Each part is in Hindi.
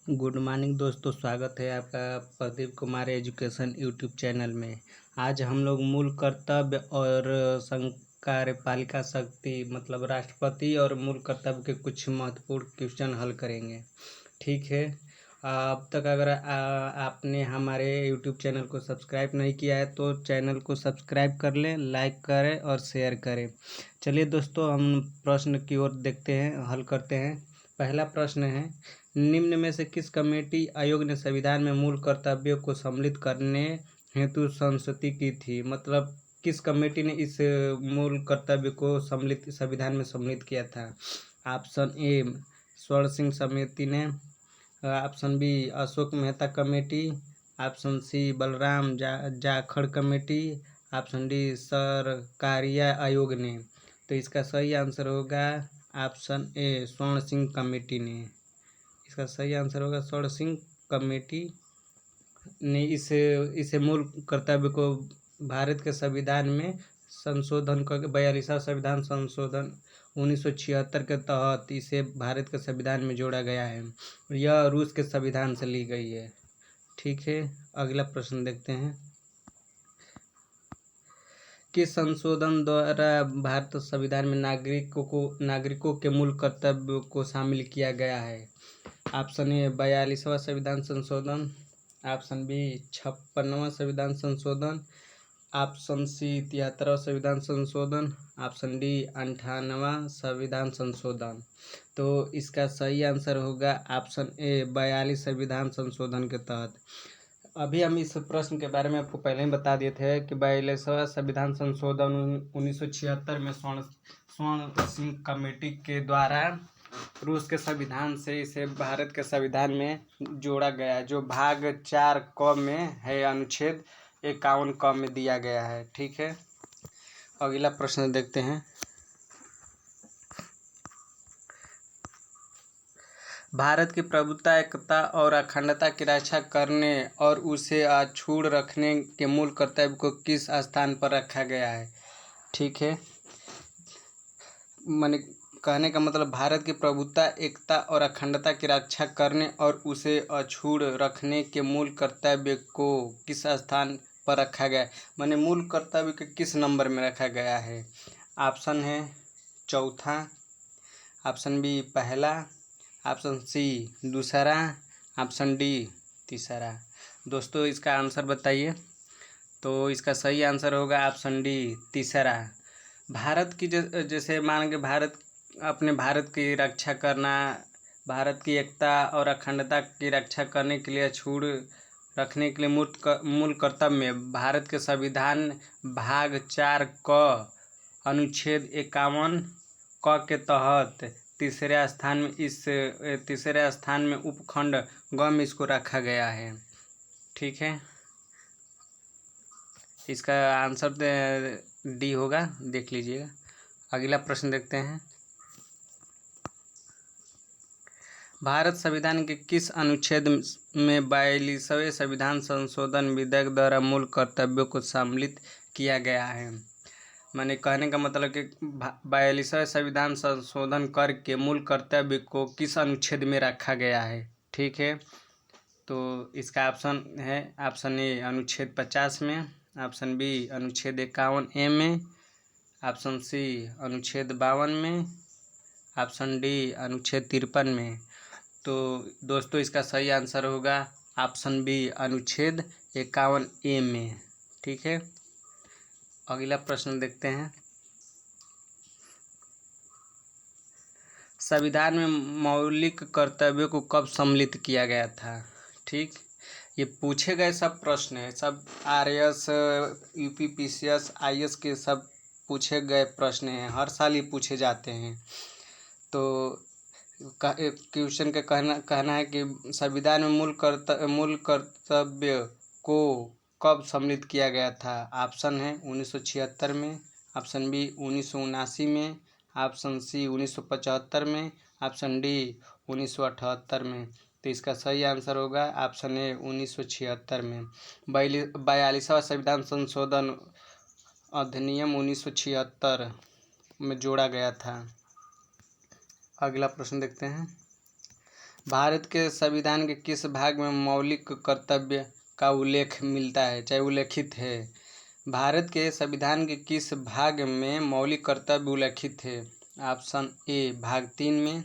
गुड मॉर्निंग दोस्तों, स्वागत है आपका Pradeep Kumar education YouTube channel में। आज हम लोग मूल कर्तव्य और कार्यपालिका शक्ति मतलब राष्ट्रपति और मूल कर्तव्य के कुछ महत्वपूर्ण क्वेश्चन हल करेंगे। ठीक है। अब तक अगर आपने हमारे यूट्यूब चैनल को सब्सक्राइब नहीं किया है तो चैनल को सब्सक्राइब कर लें, लाइक करें और शेयर करें। चलिए दोस्तों, हम प्रश्न की ओर देखते हैं, हल करते हैं। पहला प्रश्न है, निम्न में से किस कमेटी आयोग ने संविधान में मूल कर्तव्यों को सम्मिलित करने हेतु संस्तुति की थी? मतलब किस कमेटी ने इस मूल कर्तव्य को सम्मिलित संविधान में सम्मिलित किया था? ऑप्शन ए स्वर्ण सिंह समिति ने, option B Ashok Mehta committee, option C Balram Jakhar committee, option D Sarkaria आयोग ने। तो इसका सही आंसर होगा ऑप्शन ए स्वर्ण सिंह कमेटी ने। इसका सही आंसर होगा स्वर्ण सिंह कमेटी ने इसे मूल कर्तव्य को भारत के संविधान में संशोधन करके 42वां संविधान संशोधन 1976 के तहत इसे भारत के संविधान में जोड़ा गया है। यह रूस के संविधान से ली गई है। ठीक है, अगला प्रश्न देखते हैं। किस संशोधन द्वारा भारत संविधान में नागरिकों के मूल कर्तव्यों को शामिल किया गया है? ऑप्शन ए 42वां संविधान संशोधन, ऑप्शन बी 56वां संविधान संशोधन, ऑप्शन सी 73वां संविधान संशोधन, ऑप्शन डी 58वां संविधान संशोधन। तो इसका सही आंसर होगा ऑप्शन ए 42 संविधान संशोधन के तहत। अभी हम इस प्रश्न के बारे में आपको पहले ही बता दिए थे कि 42वां संविधान संशोधन 1976 में स्वर्ण सिंह कमेटी के द्वारा रूस के संविधान से इसे भारत के संविधान में जोड़ा गया, जो भाग 4 क में है, अनुच्छेद 51 क में दिया गया है। ठीक है, अगला प्रश्न देखते हैं। भारत की प्रभुत्व, एकता और अखंडता की रक्षा करने और उसे अक्षुण्ण रखने के मूल कर्तव्य को किस स्थान पर रखा गया है? ठीक है, मैंने कहने का मतलब भारत की प्रभुत्व, एकता और अखंडता की रक्षा करने और उसे अक्षुण्ण रखने के मूल कर्तव्य को किस स्थान पर रखा गया है, मैंने मूल कर्तव्य के किस नंबर में रखा गया है? ऑप्शन है चौथा, ऑप्शन बी पहला, ऑप्शन सी दूसरा, ऑप्शन डी तीसरा। दोस्तों इसका आंसर बताइए। तो इसका सही आंसर होगा ऑप्शन डी तीसरा। भारत की जैसे मान के भारत की रक्षा करना, भारत की एकता और अखंडता की रक्षा करने के लिए अक्षुण्ण रखने के लिए मूल कर्तव्य में भारत के संविधान भाग 4 क अनुच्छेद 51 क के तहत तीसरे स्थान में उपखंड ग में इसको रखा गया है। ठीक है, इसका आंसर डी होगा, देख लीजिएगा। अगला प्रश्न देखते हैं। भारत संविधान के किस अनुच्छेद में 42वें संविधान संशोधन विधेयक द्वारा मूल कर्तव्यों को सम्मिलित किया गया है? मैंने कहने का मतलब कि 42वें संविधान संशोधन करके मूल कर्तव्य को किस अनुच्छेद में रखा गया है? ठीक है, तो इसका ऑप्शन है ऑप्शन ए अनुच्छेद 50 में, ऑप्शन बी अनुच्छेद 51A में, ऑप्शन सी अनुच्छेद 52 में, ऑप्शन डी अनुच्छेद 53 में। तो दोस्तों इसका सही आंसर होगा ऑप्शन बी अनुच्छेद 51A में। ठीक है, अगला प्रश्न देखते हैं। संविधान में मौलिक कर्तव्यों को कब सम्मिलित किया गया था? ठीक, ये पूछे गए सब प्रश्न है, सब RS UPPCS IS के सब पूछे गए प्रश्न हैं, हर साल ये पूछे जाते हैं। तो क्वेश्चन का कहना है कि संविधान में मूल कर्तव्य को कब सम्मिलित किया गया था? ऑप्शन है 1976 में, ऑप्शन बी 1979 में, ऑप्शन सी 1975 में, ऑप्शन डी 1978 में। तो इसका सही आंसर होगा ऑप्शन ए 1976 में। 42वां संविधान संशोधन अधिनियम 1976 में जोड़ा गया था। अगला प्रश्न देखते हैं। भारत के संविधान के किस भाग में मौलिक कर्तव्य का उल्लेख मिलता है, चाहे उल्लेखित है? भारत के संविधान के किस भाग में मौलिक कर्तव्य उल्लेखित है? ऑप्शन ए भाग 3 में,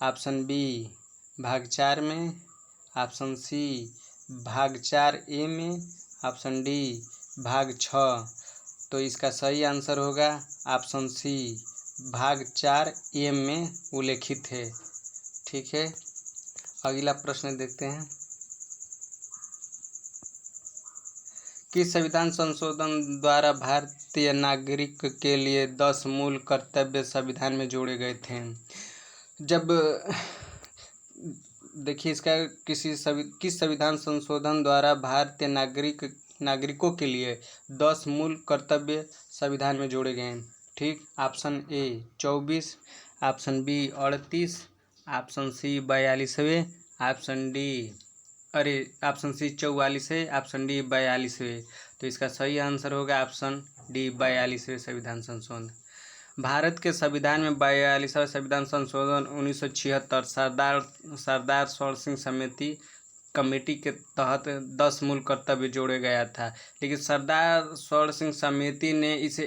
ऑप्शन बी भाग 4 में, ऑप्शन सी भाग 4A में, ऑप्शन डी भाग 6। तो इसका सही आंसर होगा ऑप्शन सी भाग 4A में उल्लेखित है। ठीक है, अगला प्रश्न देखते हैं। किस संविधान संशोधन द्वारा भारतीय नागरिक के लिए 10 मूल कर्तव्य संविधान में जोड़े गए थे? जब देखिए इसका किस संविधान संशोधन द्वारा भारतीय नागरिकों के लिए 10 मूल कर्तव्य संविधान में जोड़े गए हैं? ठीक, option A 24, option B 38, option C 42वें, ऑप्शन सी 44 है, ऑप्शन डी 42वें। तो इसका सही आंसर होगा ऑप्शन डी 42वें संविधान संशोधन। भारत के संविधान में 42वां संविधान संशोधन 1976 सरदार स्वर्ण सिंह समिति कमेटी के तहत 10 मूल कर्तव्य जोड़े गया था। लेकिन सरदार स्वर्ण सिंह समिति ने इस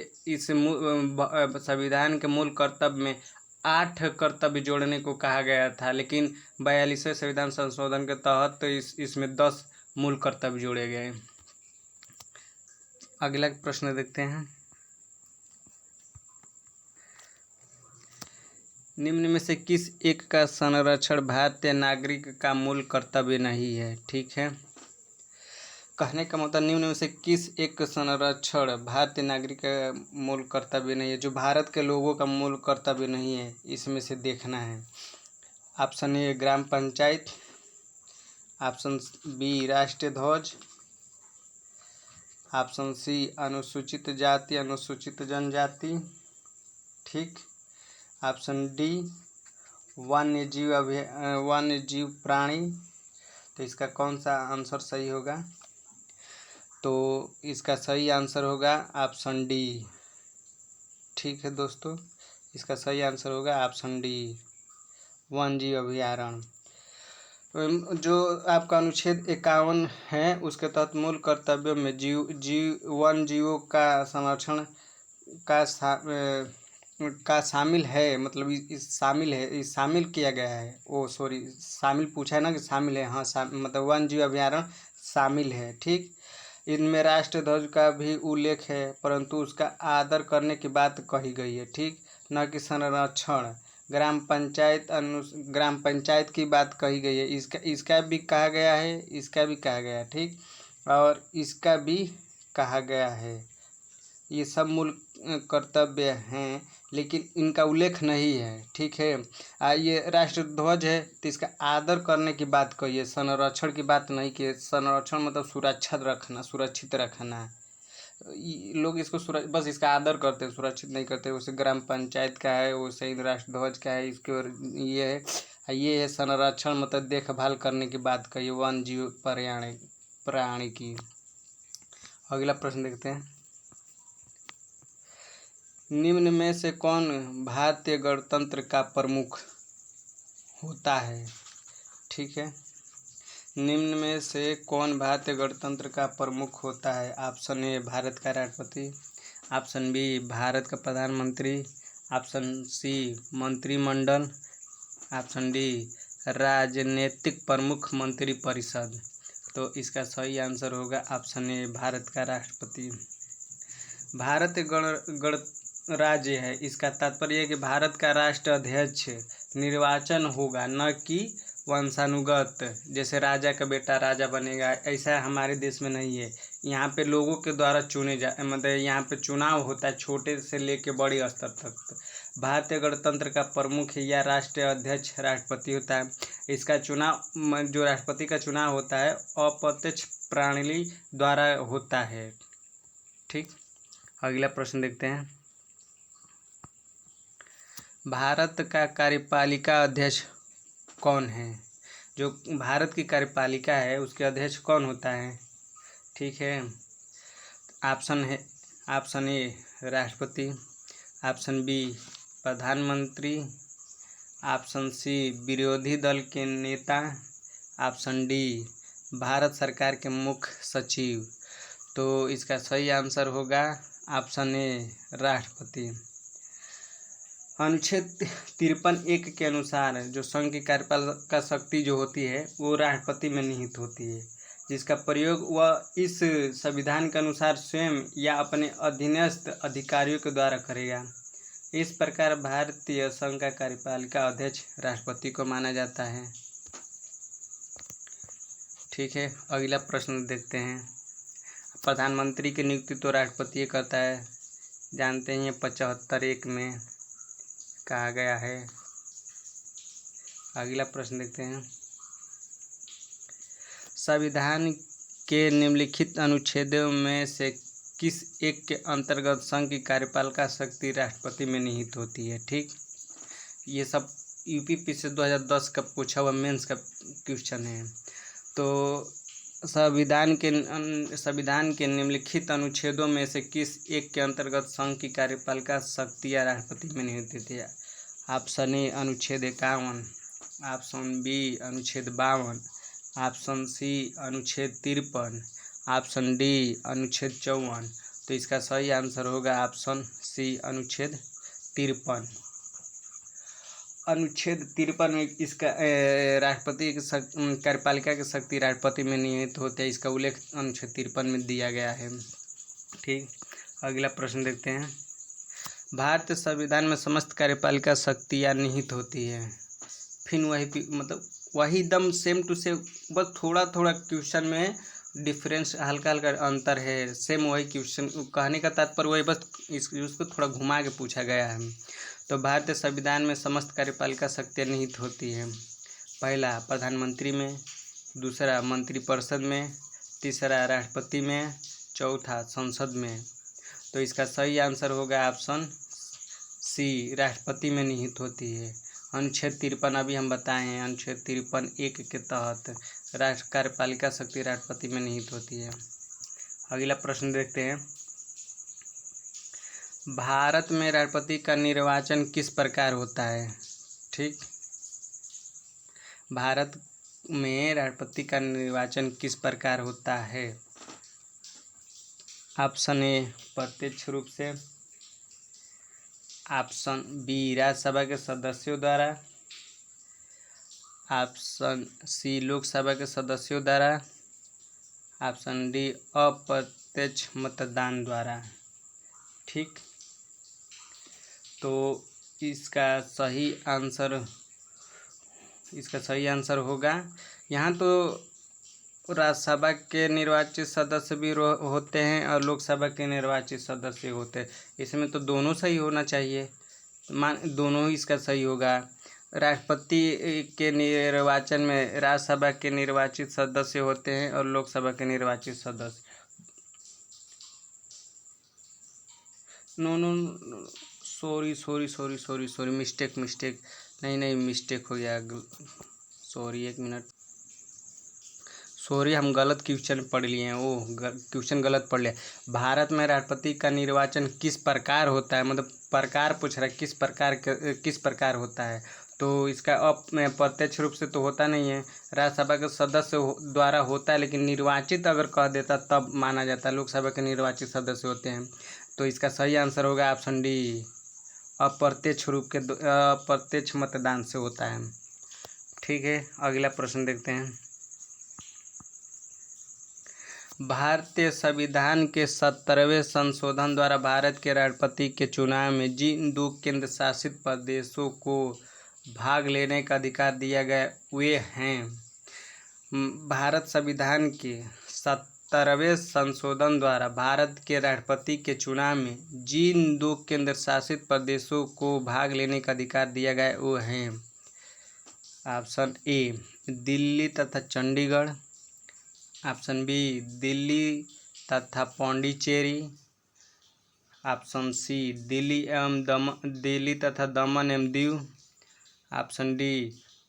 संविधान के मूल कर्तव्य में 8 कर्तव्य जोड़ने को कहा गया था, लेकिन 42वें संविधान संशोधन के तहत तो इसमें 10 मूल कर्तव्य जोड़े गए। अगला प्रश्न देखते हैं। निम्न में से किस एक का संरक्षण भारतीय नागरिक का मूल कर्तव्य नहीं है? ठीक है, कहने का मतलब निम्न में से किस एक का संरक्षण भारतीय नागरिक का मूल कर्तव्य नहीं है, जो भारत के लोगों का मूल कर्तव्य नहीं है, इसमें से देखना है। Option A gram panchayat, option B राष्ट्रीय ध्वज, ऑप्शन सी अनुसूचित जाति अनुसूचित जनजाति, ठीक, ऑप्शन डी वन्य जीव प्राणी। तो इसका कौन सा आंसर सही होगा? तो इसका सही आंसर होगा ऑप्शन डी। ठीक है दोस्तों, इसका सही आंसर होगा ऑप्शन डी वन्य जीव अभयारण्य। जो आपका अनुच्छेद 51 है उसके तहत मूल कर्तव्यों में वन्य जीवों का संरक्षण का शामिल है, मतलब इस शामिल किया गया है। शामिल पूछा है ना कि शामिल है, हाँ मतलब वन्य जीव अभयारण्य शामिल है। ठीक, इनमें राष्ट्रीय ध्वज का भी उल्लेख है, परंतु उसका आदर करने की बात कही गई है। ठीक, न कि संरक्षण। ग्राम पंचायत की बात कही गई है, इसका भी कहा गया है, इसका भी कहा गया है। ठीक, और इसका भी कहा गया है। ये सब मूल कर्तव्य हैं, लेकिन इनका उल्लेख नहीं है। ठीक है, ये राष्ट्र ध्वज है तो इसका आदर करने की बात कही है, संरक्षण की बात नहीं की है। संरक्षण मतलब सुरक्षित रखना। लोग इसको बस इसका आदर करते हैं, सुरक्षित नहीं करते। वैसे ग्राम पंचायत का है, वैसे ही राष्ट्र ध्वज का है, इसके और ये है संरक्षण मतलब देखभाल करने की बात कही, वन्य जीव प्राणी की। अगला प्रश्न देखते हैं। निम्न में से कौन भारतीय गणतंत्र का प्रमुख होता है? ठीक है, निम्न में से कौन भारतीय गणतंत्र का प्रमुख होता है? ऑप्शन ए भारत का राष्ट्रपति, ऑप्शन बी भारत का प्रधानमंत्री, ऑप्शन सी मंत्रिमंडल, ऑप्शन डी राजनीतिक प्रमुख मंत्रिपरिषद। तो इसका सही आंसर होगा ऑप्शन ए भारत का राष्ट्रपति। भारत गणराज्य है, इसका तात्पर्य है कि भारत का राष्ट्राध्यक्ष निर्वाचन होगा, न कि वंशानुगत। जैसे राजा का बेटा राजा बनेगा, ऐसा हमारे देश में नहीं है। यहाँ पे लोगों के द्वारा मतलब यहाँ पे चुनाव होता है, छोटे से लेके बड़े स्तर तक। भारतीय गणतंत्र का प्रमुख या राष्ट्रीय अध्यक्ष राष्ट्रपति होता है। इसका चुनाव, जो राष्ट्रपति का चुनाव होता है, अप्रत्यक्ष प्रणाली द्वारा होता है। ठीक, अगला प्रश्न देखते हैं। भारत का कार्यपालिका अध्यक्ष कौन है? जो भारत की कार्यपालिका है उसके अध्यक्ष कौन होता है? ठीक है, ऑप्शन ए राष्ट्रपति, ऑप्शन बी प्रधानमंत्री, ऑप्शन सी विरोधी दल के नेता, ऑप्शन डी भारत सरकार के मुख्य सचिव। तो इसका सही आंसर होगा ऑप्शन ए राष्ट्रपति। अनुच्छेद 53(1) के अनुसार जो संघ की कार्यपालिका शक्ति जो होती है वो राष्ट्रपति में निहित होती है, जिसका प्रयोग वह इस संविधान के अनुसार स्वयं या अपने अधीनस्थ अधिकारियों के द्वारा करेगा। इस प्रकार भारतीय संघ का कार्यपालिका अध्यक्ष राष्ट्रपति को माना जाता है। ठीक है, अगला प्रश्न देखते हैं। प्रधानमंत्री की नियुक्ति तो राष्ट्रपति करता है, जानते हैं 75(1) में कहा गया है। अगला प्रश्न देखते हैं। संविधान के निम्नलिखित अनुच्छेदों में से किस एक के अंतर्गत संघ की कार्यपालिका शक्ति राष्ट्रपति में निहित होती है? ठीक, ये सब यूपीपीसी 2010 का पूछा हुआ मेंस का क्वेश्चन है। तो संविधान के निम्नलिखित अनुच्छेदों में से किस एक के अंतर्गत संघ की कार्यपालिका शक्ति या राष्ट्रपति में निहित होती है? ऑप्शन ए अनुच्छेद 51, ऑप्शन बी अनुच्छेद 52, ऑप्शन सी अनुच्छेद 53, ऑप्शन डी अनुच्छेद 54। तो इसका सही आंसर होगा ऑप्शन सी अनुच्छेद 53। अनुच्छेद 53 में इसका राष्ट्रपति की कार्यपालिका की शक्ति राष्ट्रपति में निहित होते हैं, इसका उल्लेख अनुच्छेद 53 में दिया गया है। ठीक, अगला प्रश्न देखते हैं। भारतीय संविधान में समस्त कार्यपालिका शक्तियाँ निहित होती है। फिर वही एकदम सेम टू सेम, बस थोड़ा थोड़ा क्वेश्चन में डिफरेंस, हल्का हल्का अंतर है। सेम वही क्वेश्चन, कहने का तात्पर्य वही, बस उसको थोड़ा घुमा के पूछा गया है। तो भारतीय संविधान में समस्त कार्यपालिका शक्तियाँ निहित होती हैं। पहला प्रधानमंत्री में, दूसरा मंत्रिपरिषद में, तीसरा राष्ट्रपति में, चौथा संसद में। तो इसका सही आंसर होगा ऑप्शन सी राष्ट्रपति में निहित होती है। अनुच्छेद 53 अभी हम बताए हैं, अनुच्छेद 53(1) के तहत राष्ट्र कार्यपालिका शक्ति राष्ट्रपति में निहित होती है। अगला प्रश्न देखते हैं। भारत में राष्ट्रपति का निर्वाचन किस प्रकार होता है? ठीक, भारत में राष्ट्रपति का निर्वाचन किस प्रकार होता है? ऑप्शन ए प्रत्यक्ष रूप से, ऑप्शन बी राज्यसभा के सदस्यों द्वारा, ऑप्शन सी लोकसभा के सदस्यों द्वारा, ऑप्शन डी अप्रत्यक्ष मतदान द्वारा। ठीक, तो इसका सही आंसर होगा, यहाँ तो राज्यसभा के निर्वाचित सदस्य भी होते हैं और लोकसभा के निर्वाचित सदस्य होते हैं। इसमें तो दोनों सही होना चाहिए, दोनों ही इसका सही होगा। राष्ट्रपति के निर्वाचन में राज्यसभा के निर्वाचित सदस्य होते हैं और लोकसभा के निर्वाचित सदस्य। नो सॉरी मिस्टेक नहीं मिस्टेक हो गया, सॉरी, एक मिनट, सॉरी, हम गलत क्वेश्चन पढ़ लिए हैं, वो क्वेश्चन गलत पढ़ लिया। भारत में राष्ट्रपति का निर्वाचन किस प्रकार होता है, मतलब प्रकार पूछ रहा है, किस प्रकार होता है। तो इसका प्रत्यक्ष रूप से तो होता नहीं है, राज्यसभा के सदस्य द्वारा होता है, लेकिन निर्वाचित अगर कह देता तब माना जाता है, लोकसभा के निर्वाचित सदस्य होते हैं। तो इसका सही आंसर होगा ऑप्शन डी अप्रत्यक्ष मतदान से होता है। ठीक है, अगला प्रश्न देखते हैं। भारतीय संविधान के 70वें संशोधन द्वारा भारत के राष्ट्रपति के चुनाव में जिन 2 केंद्र शासित प्रदेशों को भाग लेने का अधिकार दिया गया वे हैं। भारत संविधान के 70वें संशोधन द्वारा भारत के राष्ट्रपति के चुनाव में जिन 2 केंद्र शासित प्रदेशों को भाग लेने का अधिकार दिया गया वो हैं। ऑप्शन ए दिल्ली तथा चंडीगढ़, ऑप्शन बी दिल्ली तथा पौंडीचेरी, ऑप्शन सी दिल्ली तथा दमन एवं दीव, ऑप्शन डी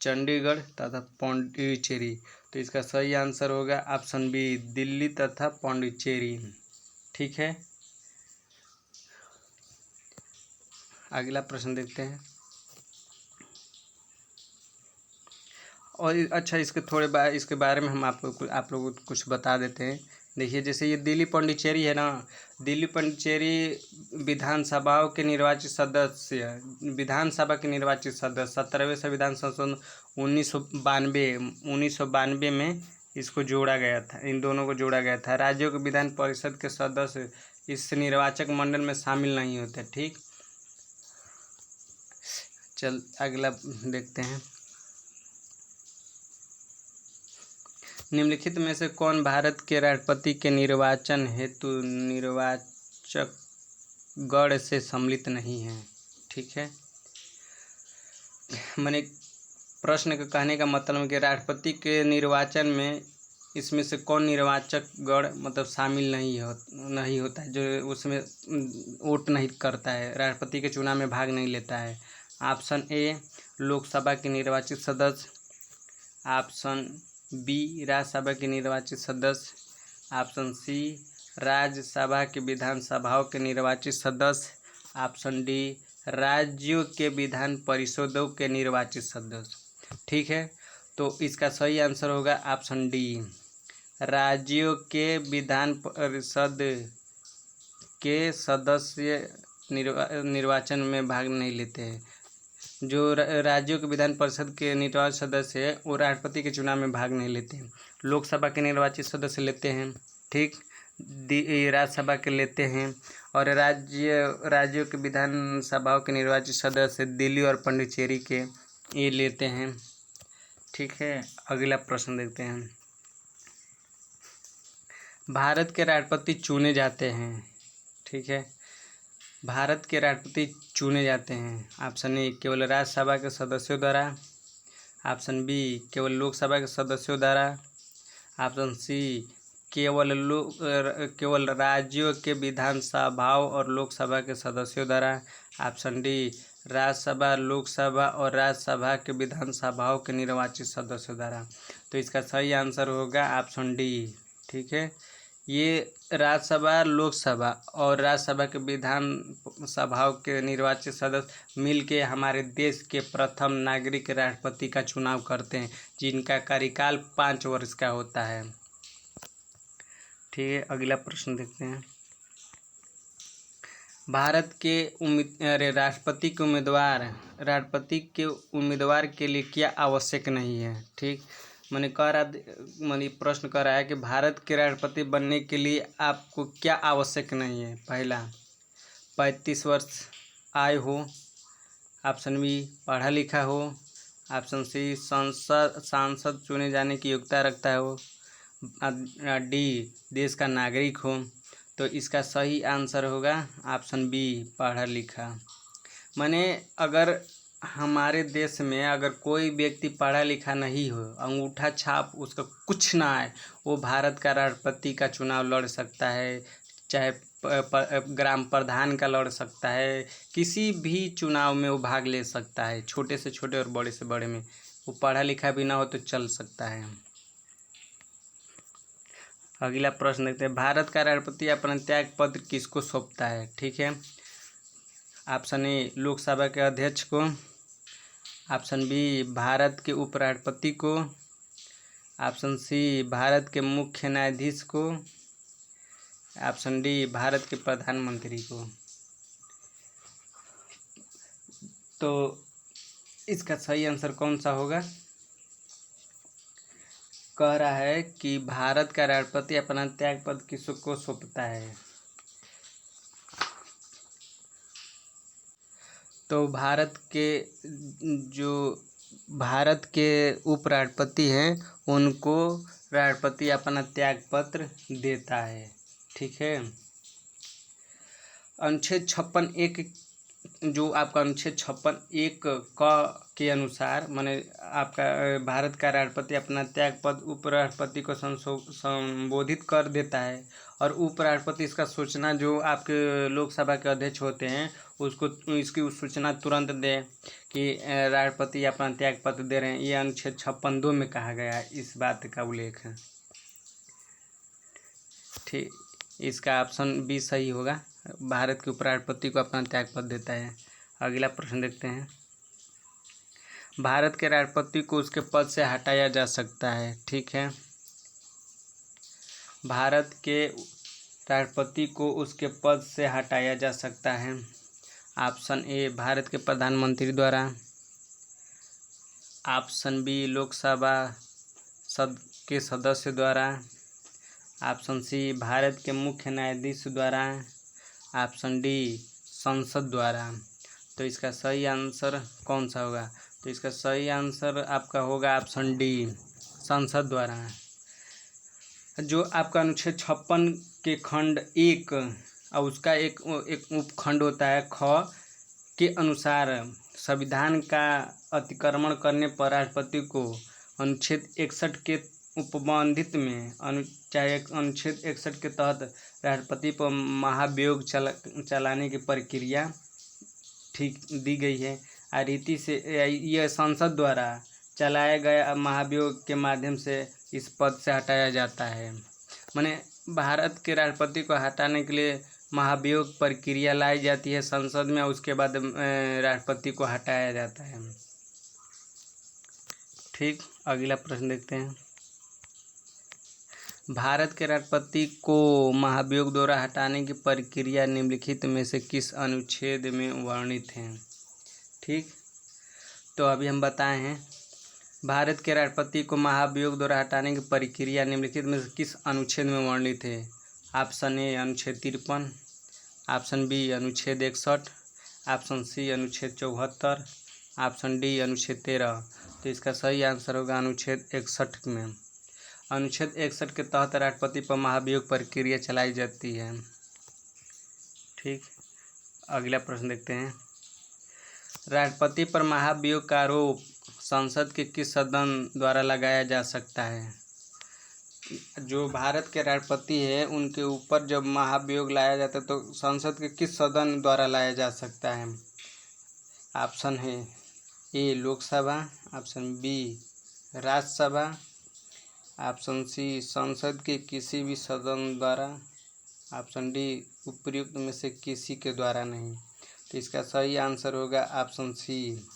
चंडीगढ़ तथा पौंडीचेरी। तो इसका सही आंसर होगा ऑप्शन बी दिल्ली तथा पौंडीचेरी। ठीक है, अगला प्रश्न देखते हैं। और अच्छा इसके बारे में हम आप लोगों को कुछ बता देते हैं। देखिए, जैसे ये दिल्ली पौंडीचेरी है ना, दिल्ली पौंडीचेरी विधानसभाओं के निर्वाचित सदस्य, विधानसभा के निर्वाचित सदस्य 17वें संविधान संशोधन 1992 में इसको जोड़ा गया था, इन दोनों को जोड़ा गया था। राज्यों के विधान परिषद के सदस्य इस निर्वाचक मंडल में शामिल नहीं होते। ठीक, चल अगला देखते हैं। निम्नलिखित में से कौन भारत के राष्ट्रपति के निर्वाचन हेतु निर्वाचक गण से सम्मिलित नहीं है? ठीक है, मैंने प्रश्न का कहने का मतलब कि राष्ट्रपति के निर्वाचन में इसमें से कौन निर्वाचक गण मतलब शामिल नहीं होता है, जो उसमें वोट नहीं करता है, राष्ट्रपति के चुनाव में भाग नहीं लेता है। ऑप्शन ए लोकसभा के निर्वाचित सदस्य, ऑप्शन बी राज्यसभा के निर्वाचित सदस्य, ऑप्शन सी राज्यसभा के विधानसभाओं के निर्वाचित सदस्य, ऑप्शन डी राज्यों के विधान परिषदों के निर्वाचित सदस्य। ठीक है, तो इसका सही आंसर होगा ऑप्शन डी, राज्यों के विधान परिषद के सदस्य निर्वाचन में भाग नहीं लेते हैं। जो राज्यों के विधान परिषद के निर्वाचित सदस्य है वो राष्ट्रपति के चुनाव में भाग नहीं लेते हैं। लोकसभा के निर्वाचित सदस्य लेते हैं, ठीक, राज्यसभा के लेते हैं, और राज्यों के विधानसभाओं के निर्वाचित सदस्य दिल्ली और पुडुचेरी के ये लेते हैं। ठीक है, अगला प्रश्न देखते हैं। भारत के राष्ट्रपति चुने जाते हैं। ठीक है, भारत के राष्ट्रपति चुने जाते हैं। ऑप्शन ए केवल राज्यसभा के सदस्यों द्वारा, ऑप्शन बी केवल लोकसभा के सदस्यों द्वारा, ऑप्शन सी केवल राज्यों के विधानसभाओं और लोकसभा के सदस्यों द्वारा, ऑप्शन डी राज्यसभा, लोकसभा और राज्यसभा के विधानसभाओं के निर्वाचित सदस्यों द्वारा। तो इसका सही आंसर होगा ऑप्शन डी। ठीक है, ये राज्यसभा, लोकसभा और राज्यसभा के विधान सभाओं के निर्वाचित सदस्य मिलके हमारे देश के प्रथम नागरिक राष्ट्रपति का चुनाव करते हैं, जिनका कार्यकाल 5 वर्ष का होता है। ठीक है, अगला प्रश्न देखते हैं। भारत के राष्ट्रपति के उम्मीदवार के लिए क्या आवश्यक नहीं है? ठीक, मैंने प्रश्न कर रहा है कि भारत के राष्ट्रपति बनने के लिए आपको क्या आवश्यक नहीं है। पहला 35 वर्ष आयु हो, ऑप्शन बी पढ़ा लिखा हो, ऑप्शन सी सांसद चुने जाने की योग्यता रखता हो, डी देश का नागरिक हो। तो इसका सही आंसर होगा ऑप्शन बी पढ़ा लिखा। माने अगर हमारे देश में अगर कोई व्यक्ति पढ़ा लिखा नहीं हो, अंगूठा छाप उसका कुछ ना है, वो भारत का राष्ट्रपति का चुनाव लड़ सकता है, चाहे ग्राम प्रधान का लड़ सकता है, किसी भी चुनाव में वो भाग ले सकता है, छोटे से छोटे और बड़े से बड़े में। वो पढ़ा लिखा भी ना हो तो चल सकता है। अगला प्रश्न देखते हैं। भारत का राष्ट्रपति अपना त्याग पत्र किसको सौंपता है? ठीक है, ऑप्शन ए लोकसभा के अध्यक्ष को, ऑप्शन बी भारत के उपराष्ट्रपति को, ऑप्शन सी भारत के मुख्य न्यायाधीश को, ऑप्शन डी भारत के प्रधानमंत्री को। तो इसका सही आंसर कौन सा होगा? कह रहा है कि भारत का राष्ट्रपति अपना त्याग पत्र किसको सौंपता है। तो भारत के उपराष्ट्रपति हैं उनको राष्ट्रपति अपना त्याग पत्र देता है। ठीक है, अनुच्छेद 56(1) जो आपका अनुच्छेद 56(1) के अनुसार माने आपका भारत का राष्ट्रपति अपना त्याग पत्र उपराष्ट्रपति को संबोधित कर देता है, और उपराष्ट्रपति इसका सूचना जो आपके लोकसभा के अध्यक्ष होते हैं उसको इसकी सूचना तुरंत दे कि राष्ट्रपति अपना त्याग पत्र दे रहे हैं। ये अनुच्छेद 56(2) में कहा गया है, इस बात का उल्लेख है। ठीक, इसका ऑप्शन बी सही होगा, भारत के उपराष्ट्रपति को अपना त्याग पत्र देता है। अगला प्रश्न देखते हैं। भारत के राष्ट्रपति को उसके पद से हटाया जा सकता है। ठीक है, भारत के राष्ट्रपति को उसके पद से हटाया जा सकता है। ऑप्शन ए भारत के प्रधानमंत्री द्वारा, ऑप्शन बी लोकसभा के सदस्य द्वारा, ऑप्शन सी भारत के मुख्य न्यायाधीश द्वारा, ऑप्शन डी संसद द्वारा। तो इसका सही आंसर कौन सा होगा? तो इसका सही आंसर आपका होगा ऑप्शन डी, संसद द्वारा। जो आपका अनुच्छेद 56 के खंड 1 और उसका एक उपखंड होता है ख के अनुसार संविधान का अतिक्रमण करने पर राष्ट्रपति को अनुच्छेद 61 के उपबंधित में चाहे अनुच्छेद 61 के तहत राष्ट्रपति पर महाभियोग चलाने की प्रक्रिया ठीक दी गई है। और रीति से यह संसद द्वारा चलाए गए महाभियोग के माध्यम से इस पद से हटाया जाता है। माने भारत के राष्ट्रपति को हटाने के लिए महाभियोग प्रक्रिया लाई जाती है संसद में, उसके बाद राष्ट्रपति को हटाया जाता है। ठीक, अगला प्रश्न देखते हैं। भारत के राष्ट्रपति को महाभियोग द्वारा हटाने की प्रक्रिया निम्नलिखित में से किस अनुच्छेद में वर्णित है? ठीक, तो अभी हम बताए हैं भारत के राष्ट्रपति को महाभियोग द्वारा हटाने की प्रक्रिया निम्नलिखित में से किस अनुच्छेद में वर्णित है? ऑप्शन ए अनुच्छेद 53, ऑप्शन बी अनुच्छेद 61, ऑप्शन सी अनुच्छेद 74, ऑप्शन डी अनुच्छेद 13। तो इसका सही आंसर होगा अनुच्छेद 61 में। अनुच्छेद 61 के तहत राष्ट्रपति पर महाभियोग प्रक्रिया चलाई जाती है। ठीक, अगला प्रश्न देखते हैं। राष्ट्रपति पर महाभियोग का आरोप संसद के किस सदन द्वारा लगाया जा सकता है? जो भारत के राष्ट्रपति है उनके ऊपर जब महाभियोग लाया जाता है तो संसद के किस सदन द्वारा लाया जा सकता है? ऑप्शन है A Lok Sabha, option B Rajya Sabha, option C संसद के किसी भी सदन द्वारा, ऑप्शन डी उपयुक्त में से किसी के द्वारा नहीं। तो इसका सही आंसर होगा ऑप्शन सी,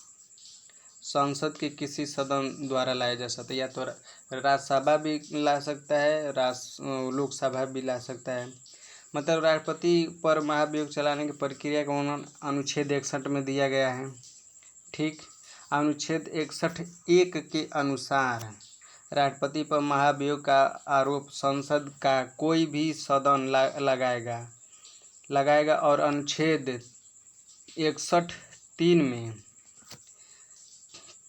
संसद के किसी सदन द्वारा लाया जा सकता है। या तो राज्यसभा भी ला सकता है, लोकसभा भी ला सकता है। मतलब राष्ट्रपति पर महाभियोग चलाने की प्रक्रिया का वर्णन अनुच्छेद 61 में दिया गया है। ठीक, अनुच्छेद 61(1) के अनुसार राष्ट्रपति पर महाभियोग का आरोप संसद का कोई भी सदन लगाएगा और अनुच्छेद 61(3) में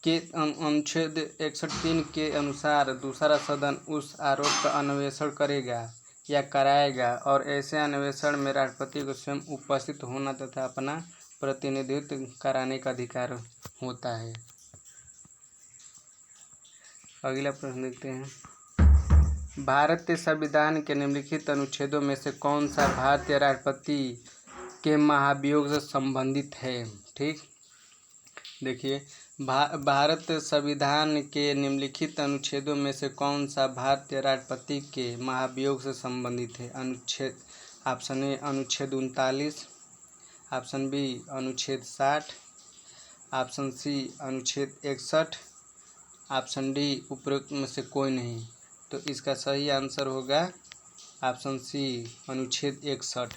अनुच्छेद 61(3) के अनुसार दूसरा सदन उस आरोप का अन्वेषण करेगा या कराएगा और ऐसे अन्वेषण में राष्ट्रपति को स्वयं उपस्थित होना तथा अपना प्रतिनिधित्व कराने का अधिकार होता है। अगला प्रश्न देखते हैं। भारतीय संविधान के निम्नलिखित अनुच्छेदों में से कौन सा भारतीय राष्ट्रपति के महाभियोग से संबंधित है? ठीक, देखिए भारत संविधान के निम्नलिखित अनुच्छेदों में से कौन सा भारतीय राष्ट्रपति के महाभियोग से संबंधित है? अनुच्छेद ऑप्शन ए अनुच्छेद 39, ऑप्शन बी अनुच्छेद 60, ऑप्शन सी अनुच्छेद 61, ऑप्शन डी उपरोक्त में से कोई नहीं। तो इसका सही आंसर होगा ऑप्शन सी अनुच्छेद 61।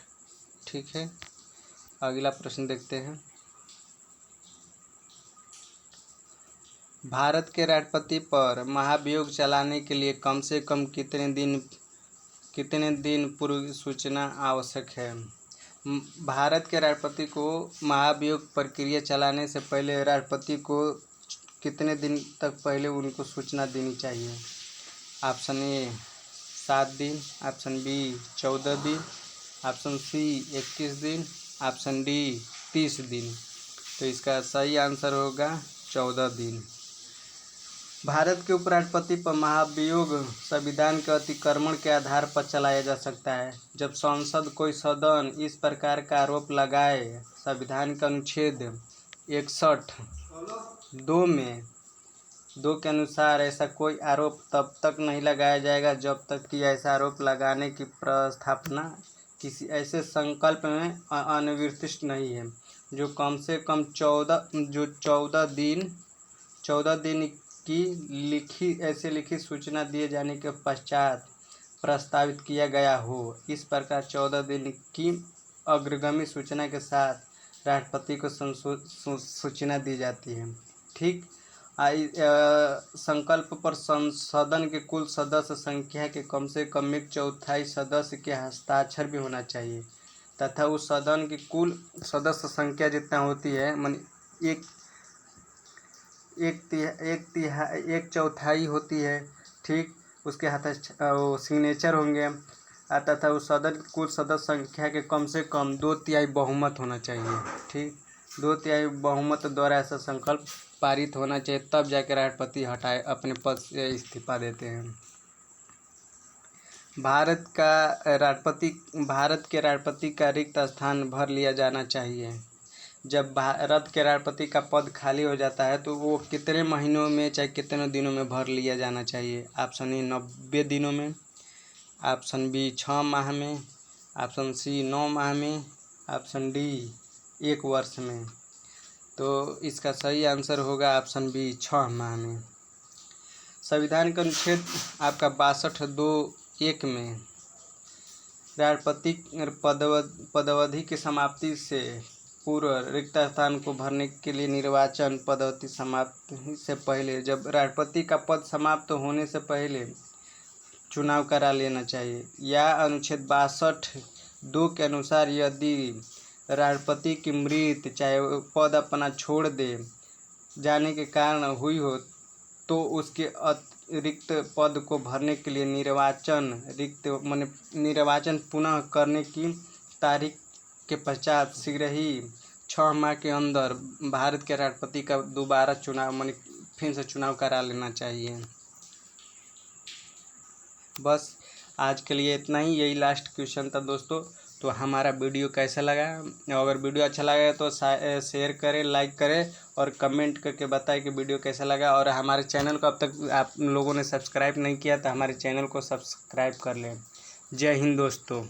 ठीक है, अगला प्रश्न देखते हैं। भारत के राष्ट्रपति पर महाभियोग चलाने के लिए कम से कम कितने दिन पूर्व सूचना आवश्यक है? भारत के राष्ट्रपति को महाभियोग प्रक्रिया चलाने से पहले राष्ट्रपति को कितने दिन तक पहले उनको सूचना देनी चाहिए? ऑप्शन ए 7 दिन, ऑप्शन बी 14 दिन, ऑप्शन सी 21 दिन, ऑप्शन डी 30 दिन। तो इसका सही आंसर होगा 14 दिन। भारत के उपराष्ट्रपति पर महाभियोग संविधान के अतिक्रमण के आधार पर चलाया जा सकता है जब संसद कोई सदन इस प्रकार का आरोप लगाए। संविधान के अनुच्छेद 61(2) में 2 के अनुसार ऐसा कोई आरोप तब तक नहीं लगाया जाएगा जब तक कि ऐसा आरोप लगाने की प्रस्तावना किसी ऐसे संकल्प में अनुविर्तिष्ट नहीं है जो कम से कम 14 14 दिन की लिखित सूचना दिए जाने के पश्चात प्रस्तावित किया गया हो। इस प्रकार 14 दिन की अग्रिम सूचना के साथ राष्ट्रपति को सूचना दी जाती है। ठीक। संकल्प पर सदन के कुल सदस्य संख्या के कम से कम 1/4 सदस्य के हस्ताक्षर भी होना चाहिए तथा उस सदन की कुल सदस्य संख्या जितना होती है माने 1/4 होती है। ठीक। उसके वो सिग्नेचर होंगे तथा उस सदन की कुल सदस्य संख्या के कम से कम 2/3 बहुमत होना चाहिए। ठीक। 2/3 बहुमत द्वारा ऐसा संकल्प पारित होना चाहिए, तब जाकर राष्ट्रपति अपने पद से इस्तीफा देते हैं। भारत के राष्ट्रपति का रिक्त स्थान भर लिया जाना चाहिए। जब भारत के राष्ट्रपति का पद खाली हो जाता है तो वो कितने महीनों में चाहे कितने दिनों में भर लिया जाना चाहिए? ऑप्शन ए 90 दिनों में, ऑप्शन बी 6 माह में, ऑप्शन सी 9 माह में, ऑप्शन डी 1 वर्ष में। तो इसका सही आंसर होगा ऑप्शन बी 6 माह में। संविधान का अनुच्छेद आपका 62(1) में राष्ट्रपति पदावधि की समाप्ति से पूर्व रिक्त स्थान को भरने के लिए निर्वाचन पद्धति समाप्ति से पहले, जब राष्ट्रपति का पद समाप्त होने से पहले चुनाव करा लेना चाहिए। या अनुच्छेद 62(2) के अनुसार यदि राष्ट्रपति की मृत्यु चाहे पद अपना छोड़ दे जाने के कारण हुई हो तो उसके रिक्त पद को भरने के लिए निर्वाचन पुनः करने की तारीख के पश्चात शीघ्र ही 6 माह के अंदर भारत के राष्ट्रपति का दोबारा चुनाव फिर से चुनाव करा लेना चाहिए। बस आज के लिए इतना ही, यही लास्ट क्वेश्चन था दोस्तों। तो हमारा वीडियो कैसा लगा? अगर वीडियो अच्छा लगा तो शेयर करें, लाइक करें और कमेंट करके बताएं कि वीडियो कैसा लगा। और हमारे चैनल को अब तक आप लोगों ने सब्सक्राइब नहीं किया तो हमारे चैनल को सब्सक्राइब कर लें। जय हिंद दोस्तों।